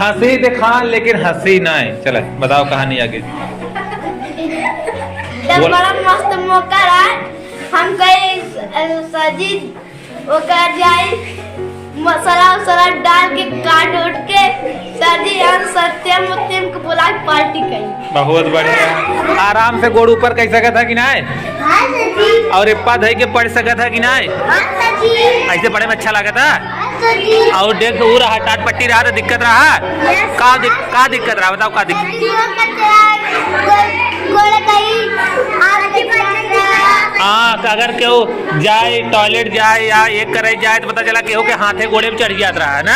हंसी दिखा लेकिन हंसी ना है। चलो बताओ कहानी आगे। जब बड़ा मस्त मौका रहा हम गए सजी ओकर जाई मसाला डाल के काट उठ के सजी हम सत्यम उत्तम को बुला के पार्टी करी। बहुत बढ़िया। आराम से गोड़ ऊपर कह सका था कि ना हाँ सजी। और इप्पा धई के पढ़ सका था कि ना हाँ सजी। ऐसे पढ़े में अच्छा लगा था। हाँ सजी। और देख तो रहा टाट पट्टी रहा तो दिक्कत रहा का दिक्कत रहा बताओ का दिक्कत। हाँ अगर केहू जाए टॉयलेट जाए या एक करे जाए तो पता चला केहू के हाथे गोड़े में चढ़ जात रहा है ना।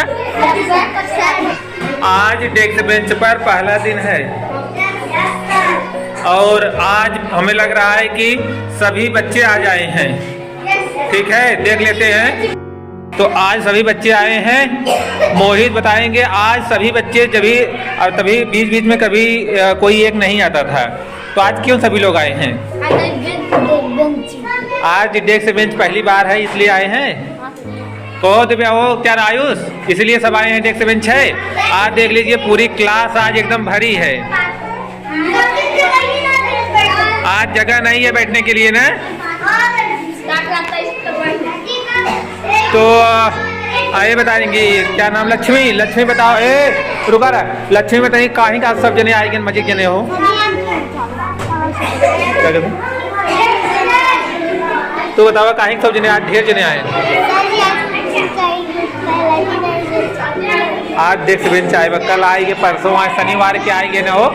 आज डेस्क बेंच पर पहला दिन है और आज हमें लग रहा है कि सभी बच्चे आ जाए हैं। ठीक है देख लेते हैं। तो आज सभी बच्चे आए हैं। मोहित बताएंगे आज सभी बच्चे तभी बीच बीच में कभी कोई एक नहीं आता था। तो आज क्यों सभी लोग आए हैं? आज डेस्क बेंच पहली बार है इसलिए आए हैं। कहो तो वो क्या आयुष इसलिए सब आए हैं डेस्क बेंच है। आज देख लीजिए पूरी क्लास आज एकदम भरी है। आज जगह नहीं है बैठने के लिए ना। तो आइए बताएंगे क्या नाम लक्ष्मी बताओ। रुका रहा लक्ष्मी बताइए कहीं का सब जने आएंगे मजे जने हो तो बताओ कहीं सब जने आज ढेर जने आए। आज डेस्क बेंच आए कल आएंगे परसों आज शनिवार के आएंगे ना हो।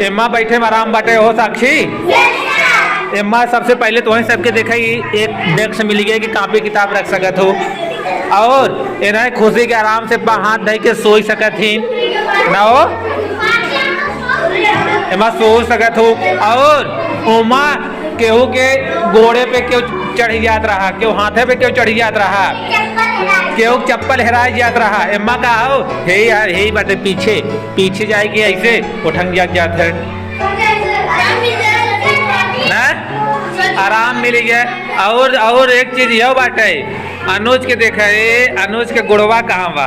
एम्मा बैठे में आराम बाटे हो साक्षी। एम्मा सबसे पहले तो वहीं सबके देखा ही एक डेस्क मिल गया कि कापी किताब रख सकत हो और इन्हें खुशी के आराम से हाथ धई के सोई सकत ही ना हो। एम्मा सो सकत हो और उमा केहू के घोड़े पे क्यों चढ़ जात रहा केहू हाथे पे क्यों चढ़ जात रहा केहू चप्पल हेरा जात रहा। एम्मा का आओ हे यार हे बाटे पीछे जाएगी ऐसे उठंग जात है ना आराम मिल गया। और एक चीज यह बाटे अनुज के देखा अनुज के गोड़वा कहाँ बा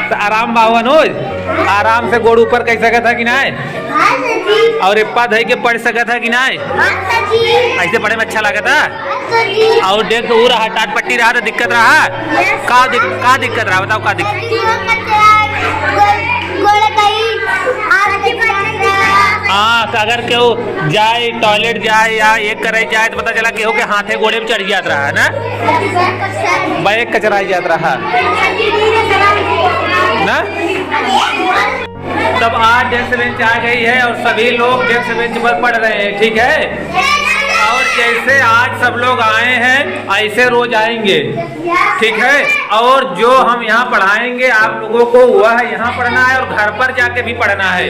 तो आराम बा अनुज आराम से गोड़ ऊपर कह सका था कि ना और इप्पा धई के पढ़ सका था कि ना ऐसे पढ़े में अच्छा लगा था। और देख तो रहा टाट पट्टी रहा तो दिक्कत रहा का दिक्कत रहा बताओ का दिक्कत। हाँ अगर केहू जाए टॉयलेट जाए या एक करे जाए तो पता चला केहू के हाथे गोड़े में चढ़ जात रहा है ना बैग कचरा जात रहा ना। तब आज डेस्क बेंच आ गई है और सभी लोग डेस्क बेंच पर पढ़ रहे हैं। ठीक है और जैसे आज सब लोग आए हैं ऐसे रोज आएंगे। ठीक है और जो हम यहाँ पढ़ाएंगे आप लोगों को वह यहाँ पढ़ना है और घर पर जाके भी पढ़ना है।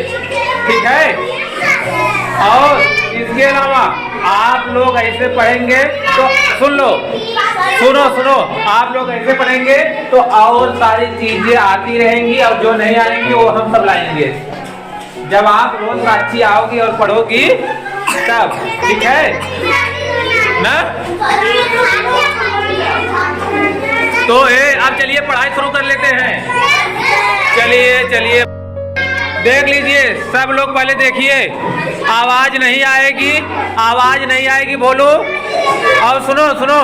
ठीक है और इसके अलावा आप लोग ऐसे पढ़ेंगे तो सुनो आप लोग ऐसे पढ़ेंगे तो और सारी चीजें आती रहेंगी और जो नहीं आएंगी वो हम सब लाएंगे जब आप रोज साक्षी आओगी और पढ़ोगी तब। ठीक है ना। तो अब चलिए पढ़ाई शुरू कर लेते हैं। चलिए देख लीजिए सब लोग पहले देखिए आवाज नहीं आएगी बोलो। और सुनो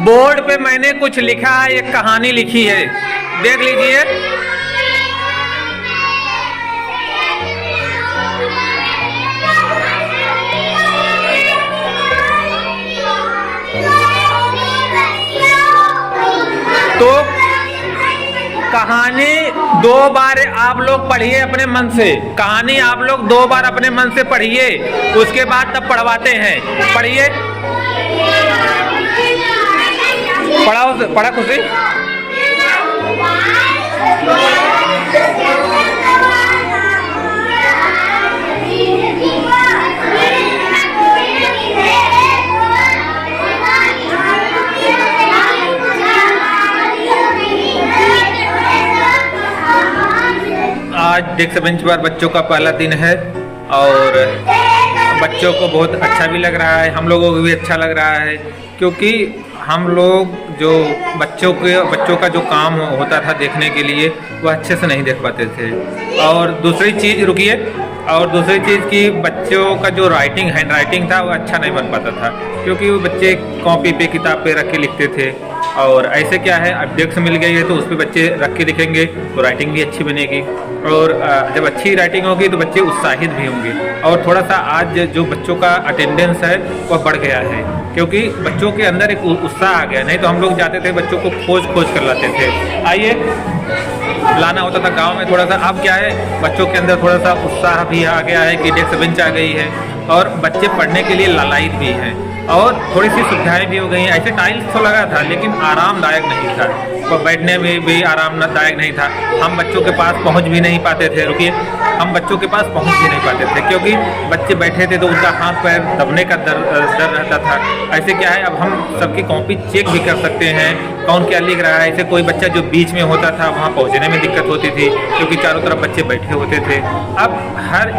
बोर्ड पे मैंने कुछ लिखा है एक कहानी लिखी है देख लीजिए। तो कहानी 2 बार आप लोग पढ़िए अपने मन से। कहानी आप लोग 2 बार अपने मन से पढ़िए उसके बाद तब पढ़वाते हैं। पढ़िए पढ़ा खुशी। आज डेस्क बेंच पर बच्चों का पहला दिन है और बच्चों को बहुत अच्छा भी लग रहा है, हम लोगों को भी अच्छा लग रहा है क्योंकि हम लोग जो बच्चों का जो काम होता था देखने के लिए वो अच्छे से नहीं देख पाते थे। और दूसरी चीज़ रुकिए, और दूसरी चीज़ कि बच्चों का जो हैंड राइटिंग था वो अच्छा नहीं बन पाता था, क्योंकि वो बच्चे कॉपी पे किताब पे रख के लिखते थे। और ऐसे क्या है, अब डेस्क मिल गई है तो उस पर बच्चे रख के लिखेंगे तो राइटिंग भी अच्छी बनेगी, और जब अच्छी राइटिंग होगी तो बच्चे उत्साहित भी होंगे। और थोड़ा सा आज जो बच्चों का अटेंडेंस है वह बढ़ गया है, क्योंकि बच्चों के अंदर एक उत्साह आ गया। नहीं तो हम लोग जाते थे बच्चों को खोज कर लाते थे, आइए लाना होता था गांव में थोड़ा सा। अब क्या है, बच्चों के अंदर थोड़ा सा उत्साह भी आ गया है कि डेस्क बेंच आ गई है, और बच्चे पढ़ने के लिए लालायित भी हैं, और थोड़ी सी सुविधाएं भी हो गई हैं। ऐसे टाइल्स तो लगा था लेकिन आरामदायक नहीं था, और बैठने में भी आरामदायक नहीं था। हम बच्चों के पास पहुंच भी नहीं पाते थे, रुकिए, हम बच्चों के पास पहुंच भी नहीं पाते थे, क्योंकि बच्चे बैठे थे तो उनका हाथ पैर दबने का डर रहता था। ऐसे क्या है, अब हम सबकी कॉपी चेक भी कर सकते हैं कौन क्या लिख रहा है। ऐसे कोई बच्चा जो बीच में होता था वहाँ पहुँचने में दिक्कत होती थी, क्योंकि चारों तरफ बच्चे बैठे होते थे। अब हर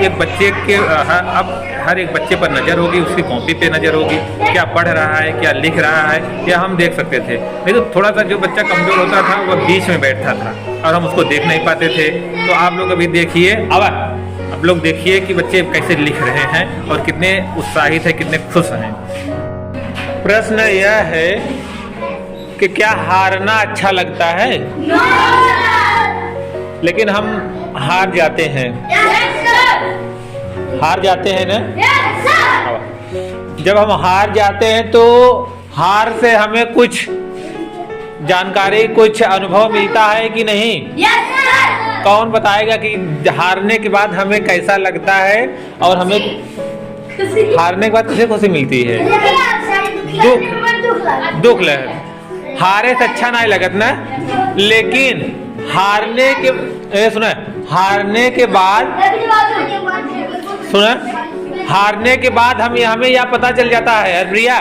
एक बच्चे पर नज़र होगी, उसकी कॉपी पे नज़र होगी, क्या पढ़ रहा है, क्या लिख रहा है, या हम देख सकते थे। नहीं तो थोड़ा सा जो बच्चा कमज़ोर होता था वह बीच में बैठता था और हम उसको देख नहीं पाते थे। तो आप लोग अभी देखिए, अब लोग देखिए कि बच्चे कैसे लिख रहे हैं और कितने उत्साहित हैं, कितने खुश हैं। प्रश्न यह है कि क्या हारना अच्छा लगता है? लेकिन हम हार जाते हैं, हार जाते हैं ना। जब हम हार जाते हैं तो हार से हमें कुछ जानकारी, कुछ अनुभव मिलता है कि नहीं? कौन बताएगा कि हारने के बाद हमें कैसा लगता है, और हमें हारने के बाद किसे खुशी मिलती है? दुख लगे। हारे से अच्छा नहीं लगत ना, लेकिन हारने के बाद हमें यह पता चल जाता है, प्रिया,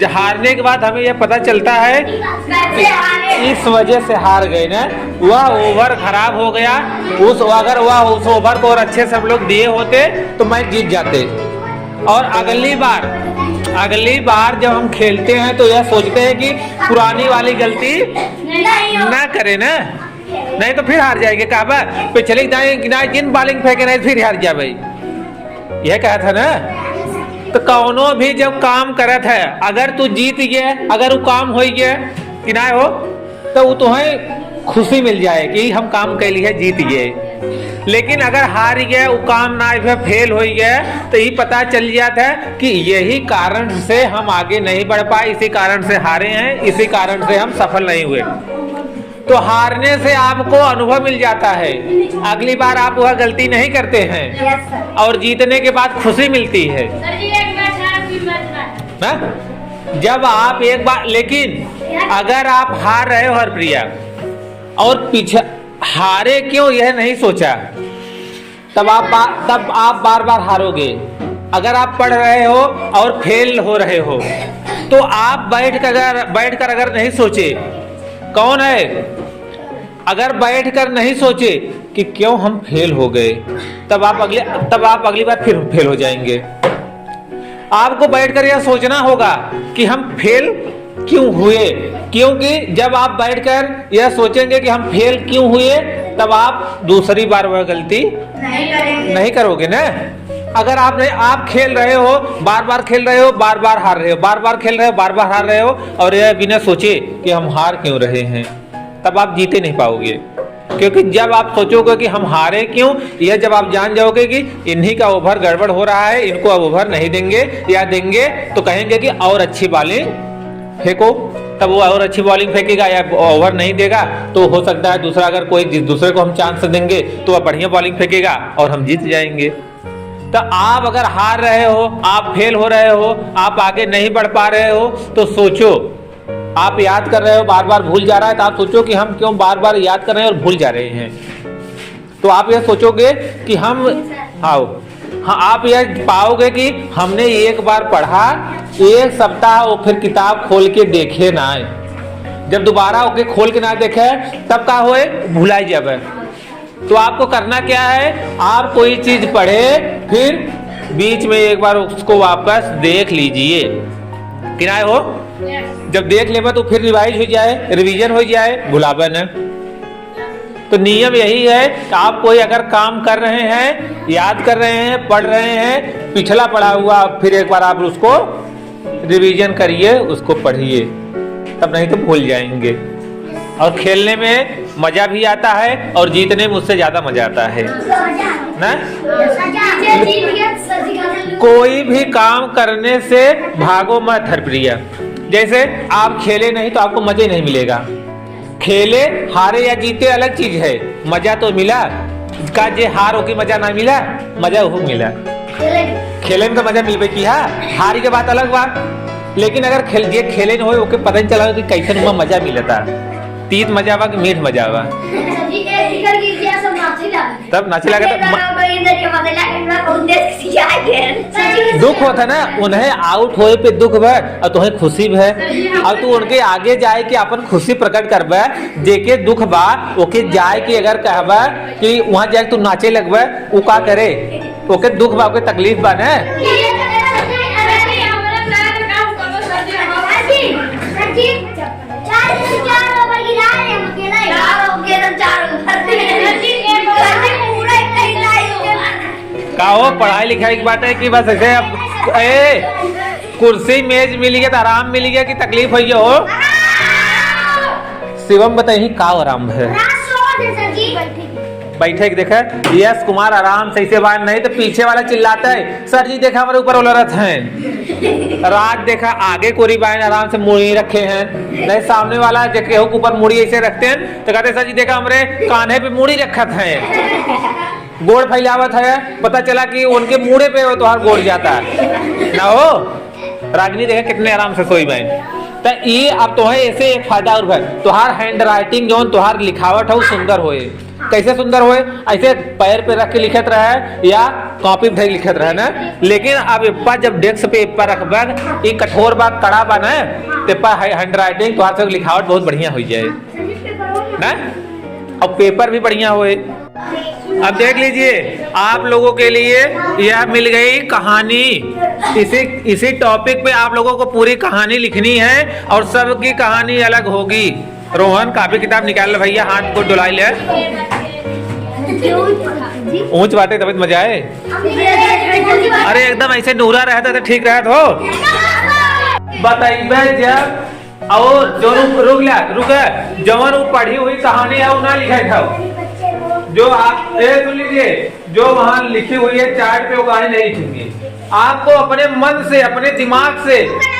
हारने के बाद हमें यह पता चलता है इस वजह से हार गए ना, वह ओवर खराब हो गया। अगर वह उस ओवर को और अच्छे से हम लोग दिए होते तो मैच जीत जाते। और अगली बार जब हम खेलते हैं तो यह सोचते हैं कि पुरानी वाली गलती ना करें ना, नहीं तो फिर हार जाएंगे। कहा पिछले जिन बॉलिंग फेंके नहीं फिर हार जा भाई, यह कहा था ना। तो कौनो भी जब काम करत है, अगर तू जीत गया, अगर वो काम हो गया कि ना हो, तो वो तुम्हें खुशी मिल जाए कि हम काम के लिए जीत गए। लेकिन अगर हार गया, वो काम ना फेल हो गया, तो ये पता चल जाता है कि यही कारण से हम आगे नहीं बढ़ पाए, इसी कारण से हारे हैं, इसी कारण से हम सफल नहीं हुए। तो हारने से आपको अनुभव मिल जाता है, अगली बार आप वह गलती नहीं करते हैं, और जीतने के बाद खुशी मिलती है ना? जब आप एक बार, लेकिन अगर आप हार रहे हो हरप्रिया, और पीछे हारे क्यों यह नहीं सोचा, तब आप बार बार हारोगे। अगर आप पढ़ रहे हो और फेल हो रहे हो, तो आप बैठकर अगर नहीं सोचे, कौन है, अगर बैठकर नहीं सोचे कि क्यों हम फेल हो गए, तब आप अगली बार फिर फेल हो जाएंगे। आपको बैठकर यह सोचना होगा कि हम फेल क्यों हुए, क्योंकि जब आप बैठकर यह सोचेंगे कि हम फेल क्यों हुए, तब आप दूसरी बार वह गलती नहीं करोगे ना। अगर आप खेल रहे हो, बार बार खेल रहे हो, बार बार हार रहे हो, बार बार खेल रहे हो, बार बार हार रहे हो, और यह बिना सोचे कि हम हार क्यों रहे हैं, तब आप जीते नहीं पाओगे। क्योंकि जब आप सोचोगे कि हम हारे क्यों, यह जब आप जान जाओगे कि इन्हीं का ओवर गड़बड़ हो रहा है, इनको अब ओवर नहीं देंगे, या देंगे तो कहेंगे कि और अच्छी बॉलिंग फेंको, तब वो और अच्छी बॉलिंग फेंकेगा, या ओवर नहीं देगा तो हो सकता है दूसरा, अगर कोई दूसरे को हम चांस देंगे तो वह बढ़िया बॉलिंग फेंकेगा और हम जीत जाएंगे। तो आप अगर हार रहे हो, आप फेल हो रहे हो, आप आगे नहीं बढ़ पा रहे हो, तो सोचो, आप याद कर रहे हो, बार बार भूल जा रहा है, तो आप सोचो कि हम क्यों बार बार याद कर रहे हैं और भूल जा रहे हैं। तो आप यह सोचोगे कि आप यह पाओगे कि हमने एक बार पढ़ा, एक सप्ताह वो फिर किताब खोल के देखे ना, जब दोबारा ओके खोल के ना देखे तब का होए, भुलाई जाए। तो आपको करना क्या है, आप कोई चीज पढ़े, फिर बीच में एक बार उसको वापस देख लीजिए, किनारे हो जब देख लेबा तो फिर रिवाइज हो जाए, रिवीजन हो जाए, भुलाबा न। तो नियम यही है कि आप कोई अगर काम कर रहे हैं, याद कर रहे हैं, पढ़ रहे हैं, पिछला पढ़ा हुआ फिर एक बार आप उसको रिवीजन करिए, उसको पढ़िए, तब नहीं तो भूल जाएंगे। और खेलने में मजा भी आता है और जीतने में उससे ज्यादा मजा आता है ना। कोई भी काम करने से भागो मत हरप्रिया। जैसे आप खेले नहीं तो आपको मजे नहीं मिलेगा। खेले हारे या जीते अलग चीज है, मजा तो मिला का जे हार होके मजा ना मिला, मजा वो मिला। खेले में तो मजा मिलबे की, हारी के बात अलग बात। लेकिन अगर खेले न हो ओके पता नहीं चला कि कैसे उमा मजा मिलता, तीत मजा बा कि मीठ मजा बा, तब नाचे लगा तो दुख होता ना, उन्हें आउट होए पे दुख बा और तुम्हें खुशी भी है। और तू उनके आगे जाए कि अपन खुशी प्रकट करबा, जेके दुख बा ओके जाए कि अगर कहबा कि वहां जाए तू नाचे लगबा, वो का करे, ओके दुख बा, ओके तकलीफ बा ना। का हो पढ़ाई लिखाई की बात है कि बस ऐसे कुर्सी मेज मिली गया तो आराम मिली गया कि तकलीफ हुई हो? शिवम बताइए का आराम है? बैठे देखा यश कुमार आराम से इसे बात नहीं तो पीछे वाला चिल्लाता है सर जी देखा हमारे ऊपर उलरत हैं। रात देखा आगे कोरी बाइन आराम से मुड़ी रखे हैं, नहीं सामने वाला के ऊपर मुड़ी ऐसे रखते हैं तो कहते सर जी देखा हमारे कान्हे पे मुड़ी रखत है, गोड़ फैलावत है, पता चला कि उनके मुड़े पे तुहार गोड़ जाता है ना हो। रागिनी देखा कितने आराम से सोई बाइन। तो ये अब तुम्हें ऐसे एक फायदा और है, तुहार हैंड राइटिंग जो तुहार लिखावट है सुंदर होए। कैसे सुंदर होए? ऐसे पैर पे रख के लिखत रहे या कॉपी पे लिखत रहे ना। लेकिन अब इप्पा जब डेस्क पे इप्पा रखबा, ये कठोर बा कड़ा बा ना, तो हैंड राइटिंग तुहार से लिखावट बहुत बढ़िया हो जाए ना, और पेपर भी बढ़िया होए। अब देख लीजिए आप लोगों के लिए यह मिल गई कहानी। इसी टॉपिक पे आप लोगों को पूरी कहानी लिखनी है और सबकी कहानी अलग होगी। रोहन कापी किताब निकाल ले भैया, हाथ को डुलाई ले, ऊंच बाटे तब मजा आए। अरे एकदम ऐसे नूरा रहता तो ठीक रहता हो। बताइए जब और जो रुक जवन पढ़ी हुई कहानी है वो ना लिखा था, जो आप सुन लीजिए, जो वहां लिखी हुई है चार्ट पे वो कहानी नहीं लिखेंगे। आपको अपने मन से, अपने दिमाग से,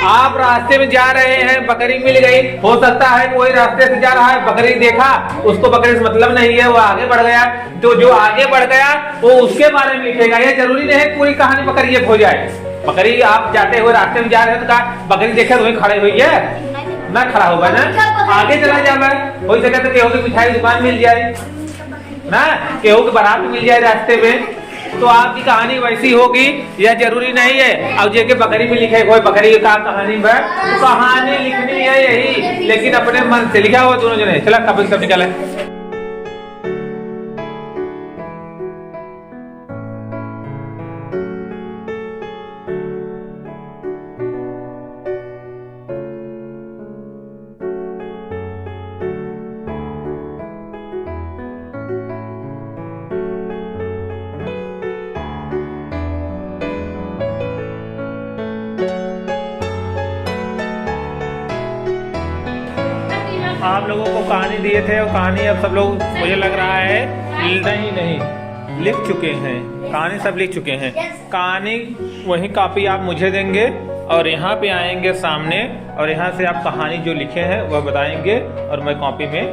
आप रास्ते में जा रहे हैं, बकरी मिल गई, हो सकता है कोई रास्ते से जा रहा है, बकरी देखा, उसको बकरी से मतलब नहीं है, वो आगे बढ़ गया, तो जो आगे बढ़ गया वो उसके बारे में लिखेगा। ये जरूरी नहीं है पूरी कहानी बकरी हो जाए। बकरी आप जाते हुए रास्ते में जा रहे हो तो कहा बकरी देखे तो खड़े हुई है ना, खड़ा होगा ना, आगे चला जाए, हो सके तो केहू की मिठाई दुकान मिल जाए ना, केहू की बारात मिल जाए रास्ते में, तो आपकी कहानी वैसी होगी। यह जरूरी नहीं है अब जेके बकरी में लिखे कोई बकरी का कहानी में, तो कहानी लिखनी है यही, लेकिन अपने मन से लिखा हुआ दोनों जने। चला कब सब निकाले। आप लोगों को कहानी दिए थे और कहानी अब सब लोग मुझे लग रहा है नहीं लिख चुके हैं, कहानी सब लिख चुके हैं। कहानी वही कॉपी आप मुझे देंगे और यहाँ पे आएंगे सामने और यहाँ से आप कहानी जो लिखे हैं वह बताएंगे और मैं कॉपी में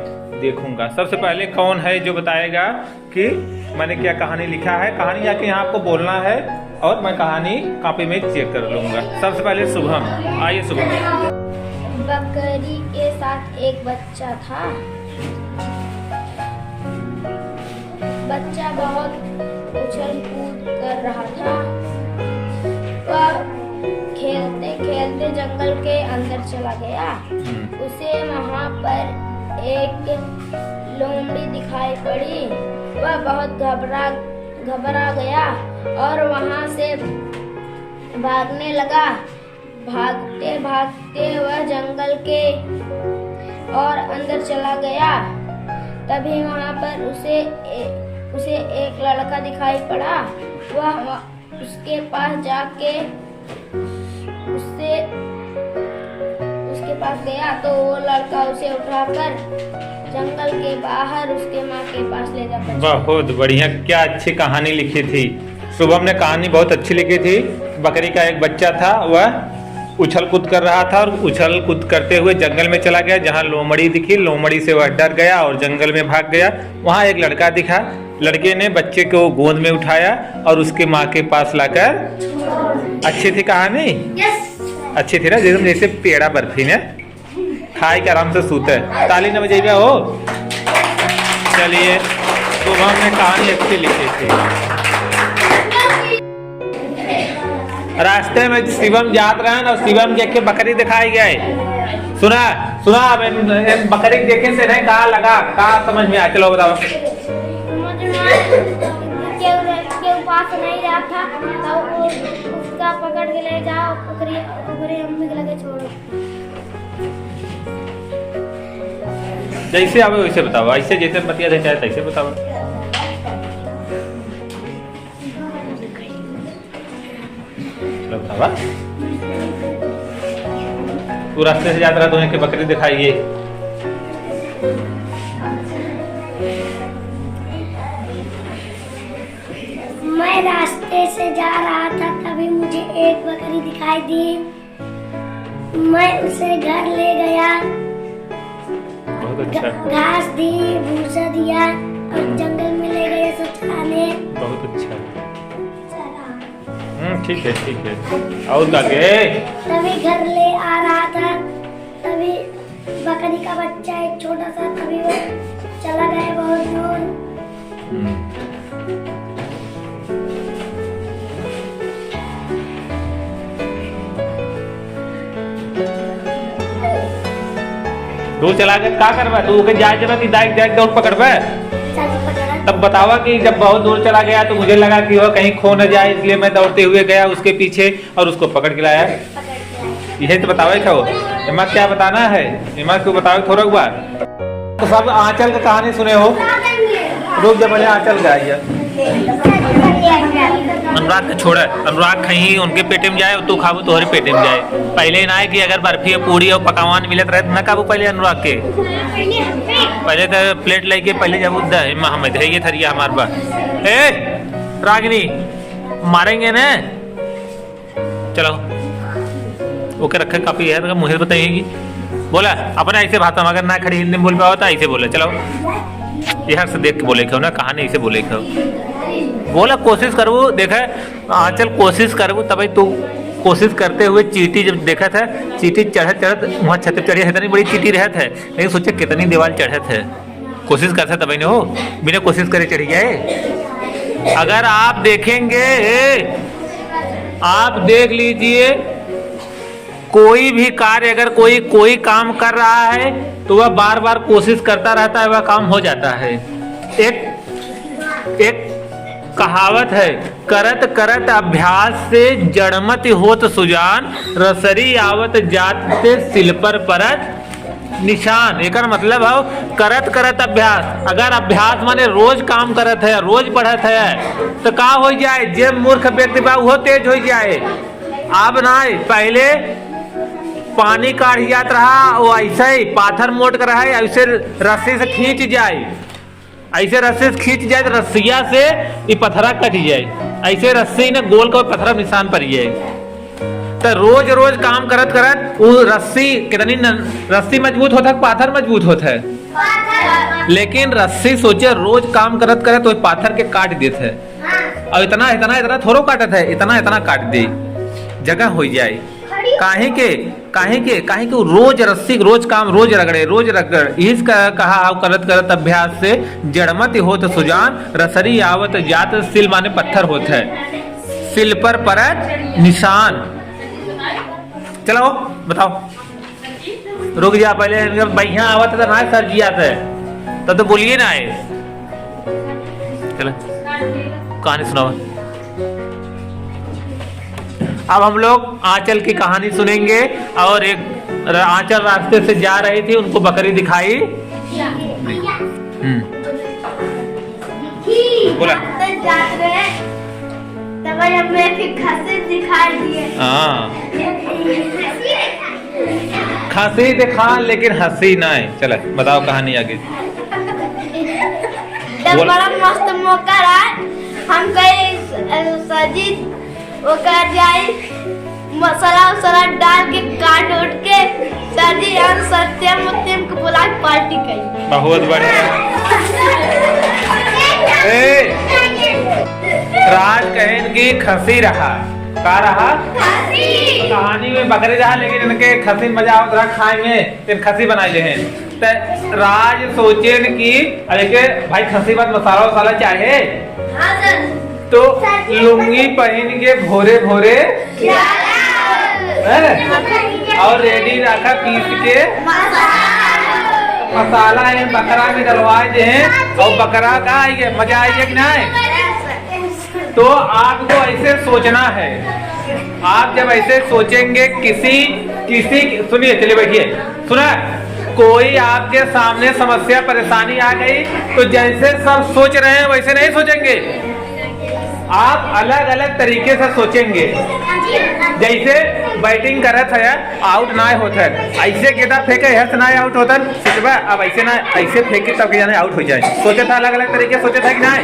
देखूंगा। सबसे पहले कौन है जो बताएगा कि मैंने क्या कहानी लिखा है। कहानी आके यहाँ आपको बोलना है और मैं कहानी कॉपी में चेक कर लूंगा। सबसे पहले शुभम, आइए शुभम। बकरी के साथ एक बच्चा था। बच्चा बहुत उछल कूद कर रहा था। वह खेलते खेलते जंगल के अंदर चला गया। उसे वहां पर एक लोमड़ी दिखाई पड़ी। वह बहुत घबरा गया और वहां से भागने लगा। भागते भागते वह जंगल के और अंदर चला गया। तभी वहाँ पर उसे एक लड़का दिखाई पड़ा। वह उसके पास जाके उसके पास गया तो वो लड़का उसे उठाकर जंगल के बाहर उसके माँ के पास ले जाकर। बहुत बढ़िया, क्या अच्छी कहानी लिखी थी। शुभम ने कहानी बहुत अच्छी लिखी थी। बकरी का एक बच्चा था, वह उछल कूद कर रहा था और उछल कूद करते हुए जंगल में चला गया। जहाँ लोमड़ी दिखी, लोमड़ी से वह डर गया और जंगल में भाग गया। वहाँ एक लड़का दिखा, लड़के ने बच्चे को गोद में उठाया और उसके माँ के पास लाकर। अच्छी थी कहानी, अच्छी थी ना, जैसे पेड़ा बर्फी ने खाए के आराम से सूते। ताली न बजाइएगा हो। चलिए, शुभम ने कहानी अच्छी लिखी थी। रास्ते में शिवम जात रहे और शिवम के बकरी दिखाई गए। सुना बकरी देखे से नहीं, कहाँ लगा, कहाँ समझ में आया? चलो बताओ। पास नहीं रहा था तो उसका पकड़ के ले जाओ, बकरी अम्मी के लगे छोड़ो। जैसे आवे वैसे बताओ, ऐसे जैसे बतिया दे चाहे तैसे बताओ। बतावा तू रास्ते से जाता रहा, तुम्हें बकरी दिखाई है। मैं रास्ते से जा रहा था, तभी मुझे एक बकरी दिखाई दी। मैं उसे घर ले गया, बहुत अच्छा, घास दी, भूसा दिया और जंगल में ले गए उसे चराने। बहुत अच्छा। ठीक है। और आगे? तभी घर ले आ रहा था, तभी बकरी का बच्चा एक छोटा सा, तभी वो चला गया बहुत दूर। दूर चला गया, क्या करवा तू? के जाए जब कि डायरेक्ट दौड़ पकड़वा। तब बतावा कि जब बहुत दूर चला गया तो मुझे लगा कि वह कहीं खो न जाए, इसलिए मैं दौड़ते हुए गया उसके पीछे और उसको पकड़ के लाया। यही तो बतावे था वो। इमा क्या बताना है? इमा क्यों बतावे थोड़ा बार? तो सब आंचल की कहानी सुने हो? रुक जा, पहले आंचल गाइए। अनुराग के छोड़े, अनुराग कहीं उनके पेटे में जाए, तू खाबू तोहरे पेटे में जाए। पहले ना है कि अगर बर्फी पूरी और पकवान मिलत रहे न काबू पहले अनुराग के। पहले तो प्लेट लेके पहले जब मोहम्मद है ये थरिया हमारे पास। ए रागिनी मारेंगे ना? चलो ओके, रखे काफी है तो मुझे बताइएगी। बोला अपने ऐसे भाषा में अगर ना खड़ी हिंदी में बोल पाओ तो ऐसे बोले। चलो यहाँ से देख के बोले क्यों ना, कहानी ऐसे बोले क्यों? बोला कोशिश करूँ, देखा आंचल कोशिश करूँ तभी तू कोशिश करते हुए चींटी जब देखा था, चींटी चढ़त वहाँ छत पे चढ़ी, इतनी बड़ी चींटी रहत है, लेकिन सोचे कितनी दीवार चढ़त है। कोशिश करता तभी नहीं हो, बिना कोशिश करे चढ़ी जाए। अगर आप देखेंगे, आप देख लीजिए, कोई भी कार्य अगर कोई काम कर रहा है तो वह बार बार कोशिश करता रहता है, वह काम हो जाता है। एक कहावत है, करत करत अभ्यास से जड़मति होत सुजान, रसरी आवत जात से सिल पर परत निशान। एक मतलब है करत करत अभ्यास। अगर अभ्यास माने रोज काम करत है, रोज पढ़त है तो का हो जाए? जे मूर्ख व्यक्ति बा वो तेज हो जाए। अब ना पहले पानी काढ़ जात रहा, वो ऐसे ही पाथर मोट कर रहा है, ऐसे रस्सी से खींच जाए, ऐसे रस्सी से खींच जाए तो रस्सिया से ये पत्थरा कट जाए, ऐसे रस्सी ने गोल का पत्थरा निशान पड़ जाए। तो रोज रोज काम करत करत वो रस्सी कितनी रस्सी मजबूत होता है, पाथर मजबूत होता है। लेकिन रस्सी सोचे रोज काम करत करत वो पाथर के काट देते है, और इतना इतना इतना थोड़ा काटत है, इतना इतना काट दे, जगह हो जाए। काहे के रोज रस्सी, रोज काम, रोज रगड़े। इसका कहा करत करत अभ्यास से जड़मति होत सुजान, रसरी आवत जात, सिल माने पत्थर होत है, सिल पर परत निशान। चलो बताओ, रुक जा पहले, बढ़िया आवत तो ना सर जी आता है तब तो बोलिए ना आए। चलो कहानी सुनाओ। अब हम लोग आंचल की कहानी सुनेंगे। और एक आंचल रास्ते से जा रही थी, उनको बकरी दिखाई। बोला जाते तब हमें फिर खस्सी दिखाई दिए। हाँ, खसी दिखा लेकिन हंसी नहीं। चलो बताओ कहानी आगे। तब बड़ा मस्त मौका रहा, हम कहीं सजी ओकर जाई मसाला उसाला डाल के काट उठ के सजी और सत्यम उत्तम को बुला के पार्टी करी। बहुत बढ़िया। राज कहन की खसी रहा, का रहा कहानी में बकरी रहा, लेकिन इनके खसी मजा आवत रहा खाए में, फिर खसी बनाए हैं। तो राज सोचेन की अरे के भाई खसी बात मसाला वसाला चाहे, तो लुंगी पहन के भोरे भोरे और रेडी रखा पीस के मसाला है बकरा में डलवाए दे हैं। और बकरा का आएगा मजा आएगा कि नहीं? तो आपको ऐसे सोचना है। आप जब ऐसे सोचेंगे किसी सुनिए, चलिए बैठिए, सुना, कोई आपके सामने समस्या परेशानी आ गई तो जैसे सब सोच रहे हैं वैसे नहीं सोचेंगे, आप अलग अलग तरीके से सोचेंगे। जैसे बैटिंग करत है, आउट ना होता है, ऐसे गेंदा फेंके है ना आउट होता है, अब ऐसे ना ऐसे फेंके तब के जाने आउट हो जाए। सोचा था अलग अलग तरीके सोचा था कि नहीं?